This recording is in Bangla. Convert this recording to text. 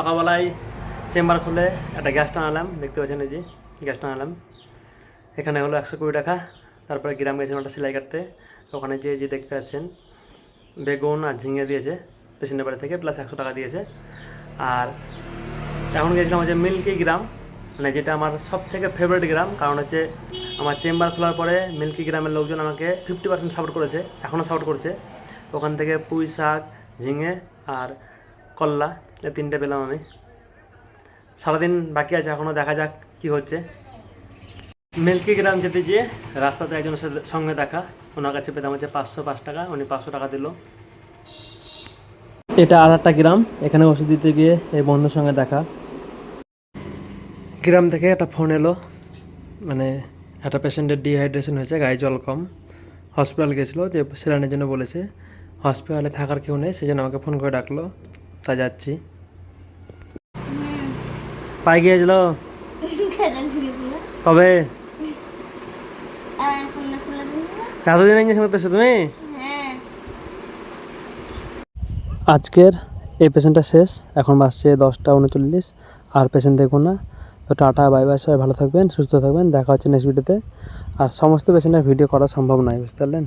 সকালবেলায় চেম্বার খুলে একটা গ্যাস টানালাম, দেখতে পাচ্ছেন এই যে গ্যাস টানালাম। এখানে হলো 120 টাকা। তারপরে গ্রাম গেছিলাম একটা সেলাই কাটতে, ওখানে যে দেখতে পাচ্ছেন বেগুন আর ঝিঙে দিয়েছে পেশেন্টের বাড়ি থেকে, প্লাস 100 টাকা দিয়েছে। আর এখন গেছিলাম হচ্ছে মিল্কি গ্রাম, মানে যেটা আমার সব থেকে ফেভারিট গ্রাম, কারণ হচ্ছে আমার চেম্বার খোলার পরে মিল্কি গ্রামের লোকজন আমাকে 50% সাপোর্ট করেছে, এখনও সাপোর্ট করছে। ওখান থেকে পুঁই শাক, ঝিঙে আর করলা এই 3টে পেলাম আমি। সারাদিন বাকি আছে এখনও, দেখা যাক কি হচ্ছে। মিল্কি গ্রাম যেতে যেয়ে রাস্তাতে একজনের সঙ্গে দেখা, ওনার কাছে পেলাম হচ্ছে 505 টাকা, উনি 500 টাকা দিল। এটা আর একটা গ্রাম, এখানে ওষুধ দিতে গিয়ে এই বন্ধুর সঙ্গে দেখা। গ্রাম থেকে একটা ফোন এলো, মানে একটা পেশেন্টের ডিহাইড্রেশন হয়েছে, গায়ে জল কম, হসপিটাল গেছিলো, যে স্যালাইনের জন্য বলেছে, হসপিটালে থাকার কেউ নেই, সেই জন্য আমাকে ফোন করে ডাকলো, তা যাচ্ছি। পাই গিয়েছিল কবে? এতদিন ইঞ্জেকশন করতেছো তুমি? আজকের এই পেশেন্টটা শেষ, এখন বাজছে 10টা 39, আর পেশেন্ট দেখবো না। তো টাটা, বাই বাই, সবাই ভালো থাকবেন, সুস্থ থাকবেন, দেখা হচ্ছে নেক্সট ভিডিওতে। আর সমস্ত পেশেন্টের ভিডিও করা সম্ভব নয়, বুঝতে পারলেন।